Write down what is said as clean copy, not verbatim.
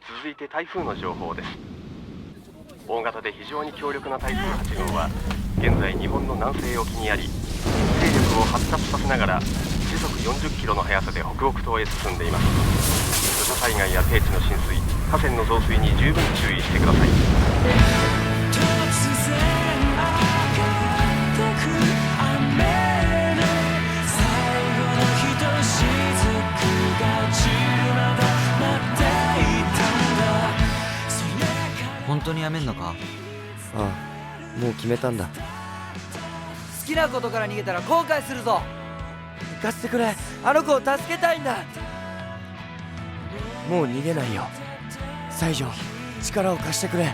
続いて台風の情報です。大型で非常に強力な台風8号は現在日本の南西沖にあり、勢力を発達させながら時速40キロの速さで北北東へ進んでいます。土砂災害や低地の浸水、河川の増水に十分注意してください。本当にやめんのか？ああ、もう決めたんだ。好きなことから逃げたら後悔するぞ。行かせてくれ、あの子を助けたいんだ。もう逃げないよ。西条、力を貸してくれ。